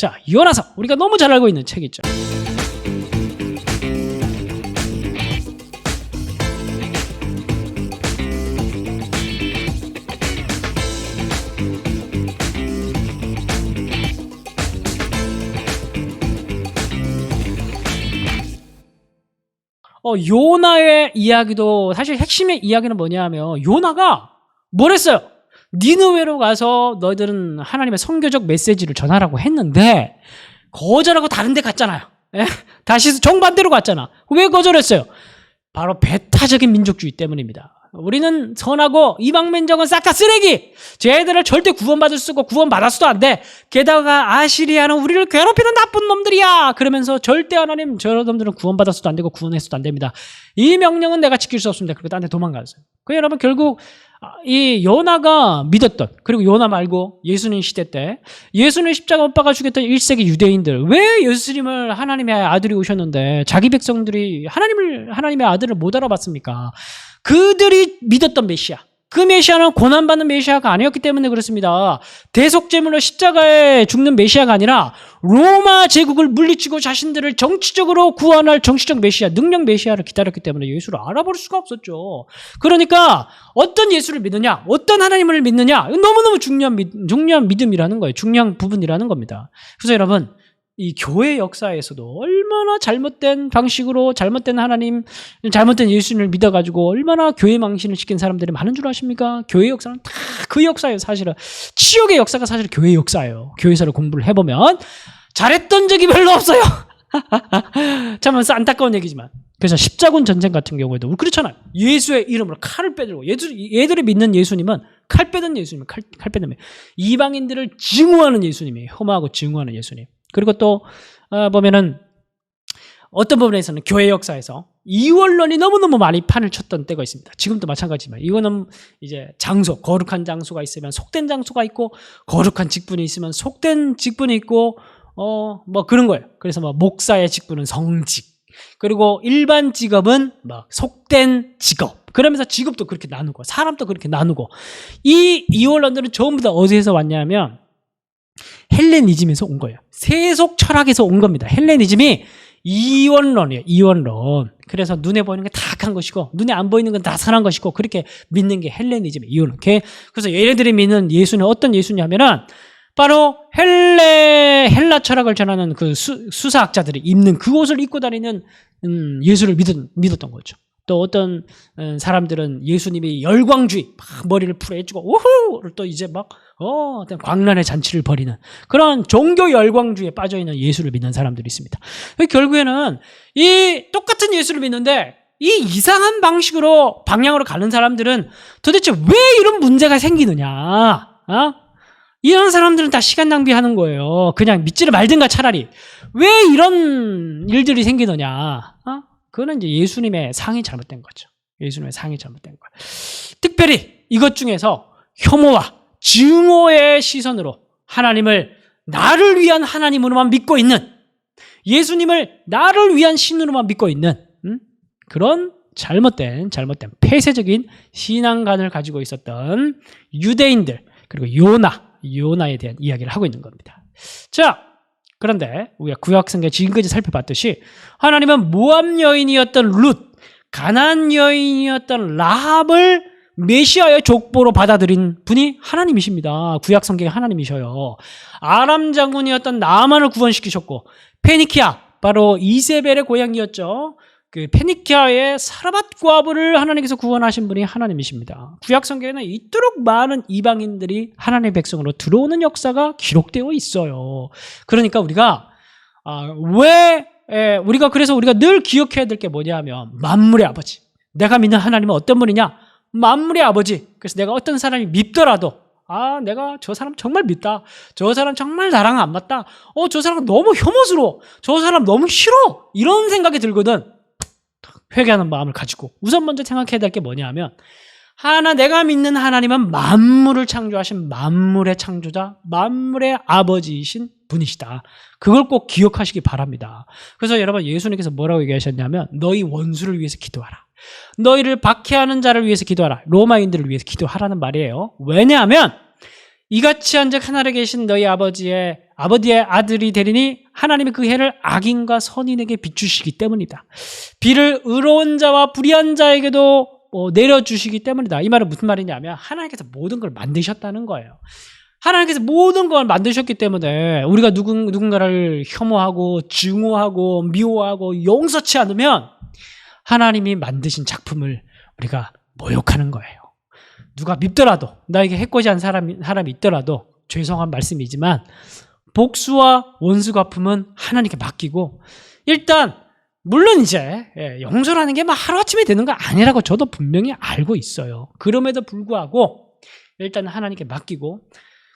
자, 요나서 우리가 너무 잘 알고 있는 책 있죠. 요나의 이야기도 사실 핵심의 이야기는 뭐냐면 요나가 뭘 했어요? 니느웨로 가서 너희들은 하나님의 선교적 메시지를 전하라고 했는데 거절하고 다른 데 갔잖아요. 예? 다시 정반대로 갔잖아. 왜 거절했어요? 바로 배타적인 민족주의 때문입니다. 우리는 선하고 이방 민족은 싹 다 쓰레기. 쟤들을 절대 구원받을 수고 구원받았어도 안 돼. 게다가 아시리아는 우리를 괴롭히는 나쁜 놈들이야. 그러면서 절대 하나님 저 놈들은 구원받았어도 안 되고 구원했어도 안 됩니다. 이 명령은 내가 지킬 수 없습니다. 그리고 딴 데 도망갔어요. 그 여러분 결국 이 요나가 믿었던, 그리고 요나 말고 예수님 시대 때 예수님 십자가 못 박아 죽였던 1세기 유대인들, 왜 예수님을 하나님의 아들이 오셨는데 자기 백성들이 하나님의 아들을 못 알아봤습니까? 그들이 믿었던 메시아, 그 메시아는 고난받는 메시아가 아니었기 때문에 그렇습니다. 대속제물로 십자가에 죽는 메시아가 아니라 로마 제국을 물리치고 자신들을 정치적으로 구원할 정치적 메시아, 능력 메시아를 기다렸기 때문에 예수를 알아볼 수가 없었죠. 그러니까 어떤 예수를 믿느냐, 어떤 하나님을 믿느냐, 너무너무 중요한 믿음이라는 거예요. 중요한 부분이라는 겁니다. 그래서 여러분, 이 교회 역사에서도 얼마나 잘못된 방식으로 잘못된 하나님, 잘못된 예수님을 믿어가지고 얼마나 교회 망신을 시킨 사람들이 많은 줄 아십니까? 교회 역사는 다 그 역사예요. 사실은 치욕의 역사가 사실 교회 역사예요. 교회사를 공부를 해보면 잘했던 적이 별로 없어요. 참 안타까운 얘기지만, 그래서 십자군 전쟁 같은 경우에도 우리 그렇잖아요. 예수의 이름으로 칼을 빼들고, 얘들이 믿는 예수님은 칼 빼든 예수님은 칼 빼든 이방인들을 증오하는 예수님이에요. 혐오하고 증오하는 예수님. 그리고 또 보면은 어떤 부분에서는 교회 역사에서 이원론이 너무너무 많이 판을 쳤던 때가 있습니다. 지금도 마찬가지지만 이거는 이제 장소, 거룩한 장소가 있으면 속된 장소가 있고, 거룩한 직분이 있으면 속된 직분이 있고, 뭐 그런 거예요. 그래서 뭐 목사의 직분은 성직, 그리고 일반 직업은 막 속된 직업. 그러면서 직업도 그렇게 나누고 사람도 그렇게 나누고, 이 이원론들은 전부 다 어디에서 왔냐면 헬레니즘에서 온 거예요. 세속 철학에서 온 겁니다. 헬레니즘이 이원론이에요. 이원론. 그래서 눈에 보이는 게 다 악한 것이고 눈에 안 보이는 건 다 선한 것이고, 그렇게 믿는 게 헬레니즘이에요. 이원론. 그래서 얘네들이 믿는 예수는 어떤 예수냐면은 바로 헬라 철학을 전하는 그 수사학자들이 입는 그 옷을 입고 다니는 예수를 믿었던 거죠. 또 어떤 사람들은 예수님이 열광주의, 막 머리를 풀어해주고 우후를 또 이제 막 어떤 광란의 잔치를 벌이는 그런 종교 열광주의에 빠져있는 예수를 믿는 사람들이 있습니다. 결국에는 이 똑같은 예수를 믿는데 이 이상한 방식으로 방향으로 가는 사람들은 도대체 왜 이런 문제가 생기느냐? 이런 사람들은 다 시간 낭비하는 거예요. 그냥 믿지를 말든가 차라리. 왜 이런 일들이 생기느냐? 그거는 이제 예수님의 상이 잘못된 거죠. 예수님의 상이 잘못된 거예요. 특별히 이것 중에서 혐오와 증오의 시선으로 하나님을 나를 위한 하나님으로만 믿고 있는, 예수님을 나를 위한 신으로만 믿고 있는 그런 잘못된 폐쇄적인 신앙관을 가지고 있었던 유대인들, 그리고 요나에 대한 이야기를 하고 있는 겁니다. 자, 그런데 우리가 구약성경 지금까지 살펴봤듯이 하나님은 모압 여인이었던 룻, 가나안 여인이었던 라합을 메시아의 족보로 받아들인 분이 하나님이십니다. 구약성경에 하나님이셔요. 아람 장군이었던 나아만을 구원시키셨고, 페니키아, 바로 이세벨의 고향이었죠. 그 페니키아의 사르밧 과부를 하나님께서 구원하신 분이 하나님이십니다. 구약성경에는 이토록 많은 이방인들이 하나님의 백성으로 들어오는 역사가 기록되어 있어요. 그러니까 우리가 그래서 우리가 늘 기억해야 될 게 뭐냐면 만물의 아버지. 내가 믿는 하나님은 어떤 분이냐? 만물의 아버지. 그래서 내가 어떤 사람이 밉더라도 내가 저 사람 정말 밉다. 저 사람 정말 나랑 안 맞다. 저 사람 너무 혐오스러워. 저 사람 너무 싫어. 이런 생각이 들거든. 회개하는 마음을 가지고 우선 먼저 생각해야 될 게 뭐냐면, 내가 믿는 하나님은 만물을 창조하신 만물의 창조자, 만물의 아버지이신 분이시다. 그걸 꼭 기억하시기 바랍니다. 그래서 여러분, 예수님께서 뭐라고 얘기하셨냐면 너희 원수를 위해서 기도하라. 너희를 박해하는 자를 위해서 기도하라. 로마인들을 위해서 기도하라는 말이에요. 왜냐하면 이같이 한즉 하늘에 계신 너희 아버지의 아들이 되리니 하나님이 그 해를 악인과 선인에게 비추시기 때문이다. 비를 의로운 자와 불의한 자에게도 내려주시기 때문이다. 이 말은 무슨 말이냐면 하나님께서 모든 걸 만드셨다는 거예요. 하나님께서 모든 걸 만드셨기 때문에 우리가 누군가를 혐오하고 증오하고 미워하고 용서치 않으면 하나님이 만드신 작품을 우리가 모욕하는 거예요. 누가 밉더라도, 나에게 해코지한 사람이 있더라도 죄송한 말씀이지만 복수와 원수 갚음은 하나님께 맡기고, 일단 물론 이제 용서라는 게 막 하루아침에 되는 거 아니라고 저도 분명히 알고 있어요. 그럼에도 불구하고 일단 하나님께 맡기고,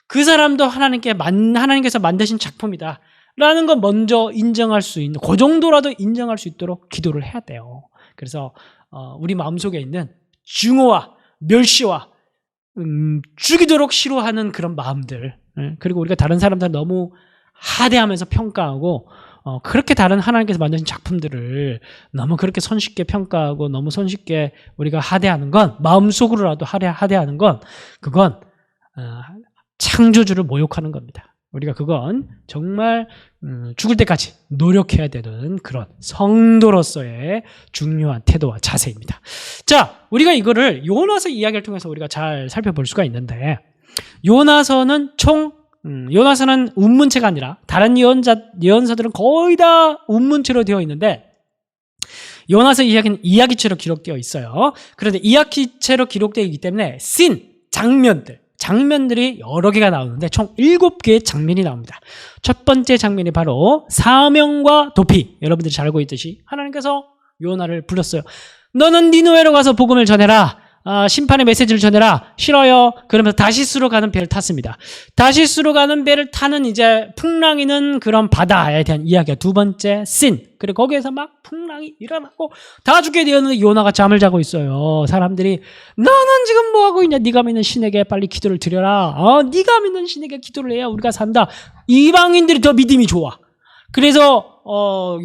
그 사람도 하나님께서 만드신 작품이다 라는 거 먼저 인정할 수 있는, 그 정도라도 인정할 수 있도록 기도를 해야 돼요. 그래서 우리 마음속에 있는 증오와 멸시와 죽이도록 싫어하는 그런 마음들, 그리고 우리가 다른 사람들 너무 하대하면서 평가하고 그렇게 다른 하나님께서 만드신 작품들을 너무 그렇게 손쉽게 평가하고 너무 손쉽게 우리가 하대하는 건, 마음속으로라도 하대하는 건, 그건 창조주를 모욕하는 겁니다. 우리가 그건 정말 죽을 때까지 노력해야 되는 그런 성도로서의 중요한 태도와 자세입니다. 자, 우리가 이거를 요나서 이야기를 통해서 우리가 잘 살펴볼 수가 있는데, 요나서는 요나서는 운문체가 아니라 다른 예언서들은 거의 다 운문체로 되어 있는데, 요나서 이야기는 이야기체로 기록되어 있어요. 그런데 이야기체로 기록되어 있기 때문에 장면들이 여러 개가 나오는데 총 7개의 장면이 나옵니다. 첫 번째 장면이 바로 사명과 도피. 여러분들이 잘 알고 있듯이 하나님께서 요나를 불렀어요. 너는 니느웨로 가서 복음을 전해라. 심판의 메시지를 전해라. 싫어요. 그러면서 다시스로 가는 배를 탔습니다. 다시스로 가는 배를 타는 이제 풍랑이는 그런 바다에 대한 이야기가 두 번째 씬. 그리고 거기에서 막 풍랑이 일어나고 다 죽게 되었는데 요나가 잠을 자고 있어요. 사람들이 너는 지금 뭐하고 있냐? 네가 믿는 신에게 빨리 기도를 드려라. 네가 믿는 신에게 기도를 해야 우리가 산다. 이방인들이 더 믿음이 좋아. 그래서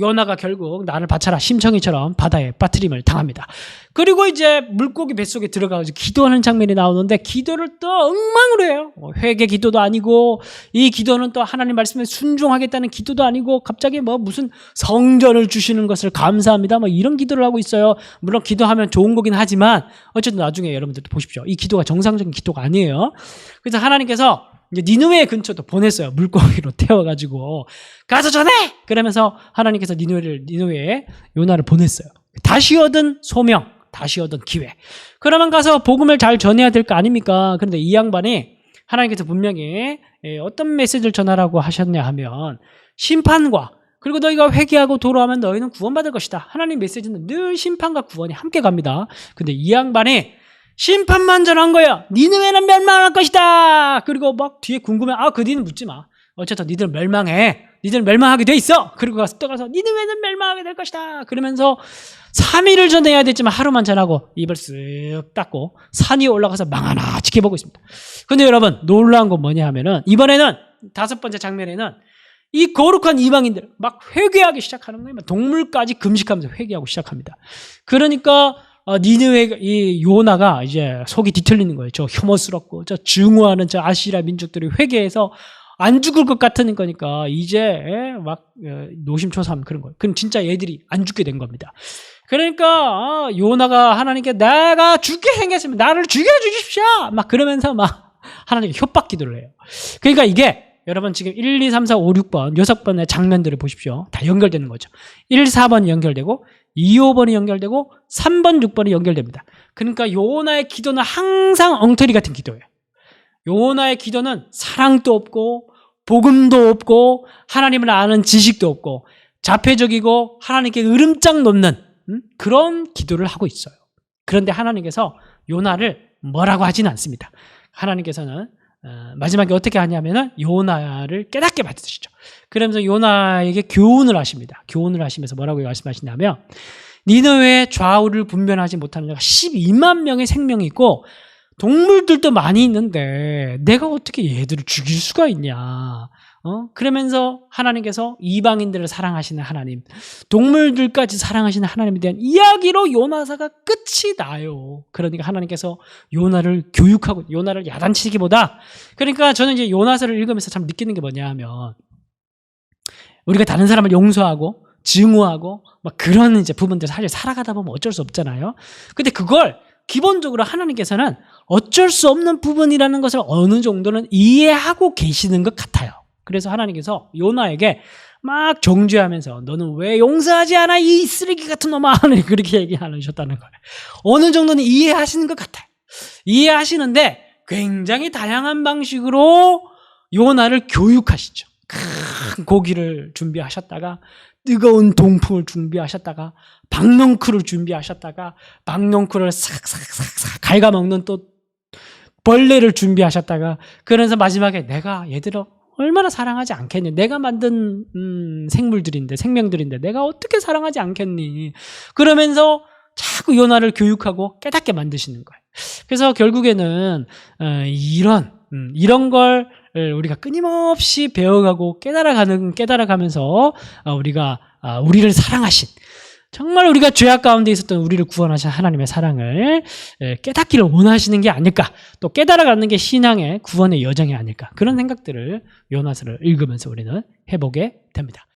요나가 결국 나를 바쳐라 심청이처럼 바다에 빠뜨림을 당합니다. 그리고 이제 물고기 뱃속에 들어가서 기도하는 장면이 나오는데, 기도를 또 엉망으로 해요. 회개 기도도 아니고, 이 기도는 또 하나님 말씀에 순종하겠다는 기도도 아니고, 갑자기 무슨 성전을 주시는 것을 감사합니다 이런 기도를 하고 있어요. 물론 기도하면 좋은 거긴 하지만 어쨌든 나중에 여러분들도 보십시오. 이 기도가 정상적인 기도가 아니에요. 그래서 하나님께서 이제 니느웨 근처도 보냈어요. 물고기로 태워가지고 가서 전해! 그러면서 하나님께서 니느웨에 요나를 보냈어요. 다시 얻은 소명, 다시 얻은 기회. 그러면 가서 복음을 잘 전해야 될 거 아닙니까? 그런데 이 양반이 하나님께서 분명히 어떤 메시지를 전하라고 하셨냐 하면, 심판과, 그리고 너희가 회개하고 돌아오면 너희는 구원받을 것이다. 하나님 메시지는 늘 심판과 구원이 함께 갑니다. 근데 이 양반이 심판만 전한 거야. 니느웨는 멸망할 것이다. 그리고 막 뒤에 궁금해. 그 뒤는 묻지 마. 어쨌든 니들 멸망해. 니들 멸망하게 돼 있어. 그리고 떠가서 니느웨는 멸망하게 될 것이다. 그러면서 3일을 전해야 되지만 하루만 전하고 입을 쓱 닫고 산 위에 올라가서 망 하나 지켜보고 있습니다. 근데 여러분, 놀라운 건 뭐냐 하면은, 이번에는 5번째 장면에는 이 거룩한 이방인들 막 회개하기 시작하는 거예요. 동물까지 금식하면서 회개하고 시작합니다. 그러니까 니느웨 이 요나가 이제 속이 뒤틀리는 거예요. 저 혐오스럽고 저 증오하는 저 아시라 민족들이 회개해서 안 죽을 것 같은 거니까 이제 막 노심초사하면 그런 거예요. 그럼 진짜 얘들이 안 죽게 된 겁니다. 그러니까 요나가 하나님께 내가 죽게 생겼으면 나를 죽여주십시오 막 그러면서 막 하나님께 협박 기도를 해요. 그러니까 이게 여러분 지금 1, 2, 3, 4, 5, 6번 6번의 장면들을 보십시오. 다 연결되는 거죠. 1, 4번이 연결되고 2, 5번이 연결되고 3번, 6번이 연결됩니다. 그러니까 요나의 기도는 항상 엉터리 같은 기도예요. 요나의 기도는 사랑도 없고 복음도 없고 하나님을 아는 지식도 없고 자폐적이고 하나님께 으름장 놓는 그런 기도를 하고 있어요. 그런데 하나님께서 요나를 뭐라고 하지는 않습니다. 하나님께서는 마지막에 어떻게 하냐면은 요나를 깨닫게 만드시죠. 그러면서 요나에게 교훈을 하십니다. 교훈을 하시면서 뭐라고 말씀하시냐면, 니느웨의 좌우를 분별하지 못하는 자가 12만 명의 생명이 있고 동물들도 많이 있는데 내가 어떻게 얘들을 죽일 수가 있냐. 그러면서 하나님께서 이방인들을 사랑하시는 하나님, 동물들까지 사랑하시는 하나님에 대한 이야기로 요나사가 끝이 나요. 그러니까 하나님께서 요나를 교육하고 요나를 야단치기보다, 그러니까 저는 이제 요나사를 읽으면서 참 느끼는 게 뭐냐 하면, 우리가 다른 사람을 용서하고 증오하고 막 그런 이제 부분들 사실 살아가다 보면 어쩔 수 없잖아요. 근데 그걸 기본적으로 하나님께서는 어쩔 수 없는 부분이라는 것을 어느 정도는 이해하고 계시는 것 같아요. 그래서 하나님께서 요나에게 막 정죄하면서 너는 왜 용서하지 않아 이 쓰레기 같은 놈아, 그렇게 얘기하셨다는 거예요. 어느 정도는 이해하시는 것 같아요. 이해하시는데 굉장히 다양한 방식으로 요나를 교육하시죠. 큰 고기를 준비하셨다가 뜨거운 동풍을 준비하셨다가 박넝쿨을 준비하셨다가 박넝쿨을 싹싹싹싹 갉아먹는 또 벌레를 준비하셨다가, 그러면서 마지막에 내가 얘들을 얼마나 사랑하지 않겠니? 내가 만든 생물들인데, 생명들인데 내가 어떻게 사랑하지 않겠니? 그러면서 자꾸 요나를 교육하고 깨닫게 만드시는 거예요. 그래서 결국에는 이런 걸 우리가 끊임없이 배워가고 깨달아가면서 우리가 우리를 사랑하신, 정말 우리가 죄악 가운데 있었던 우리를 구원하신 하나님의 사랑을 깨닫기를 원하시는 게 아닐까, 또 깨달아가는 게 신앙의 구원의 여정이 아닐까, 그런 생각들을 요나서를 읽으면서 우리는 해보게 됩니다.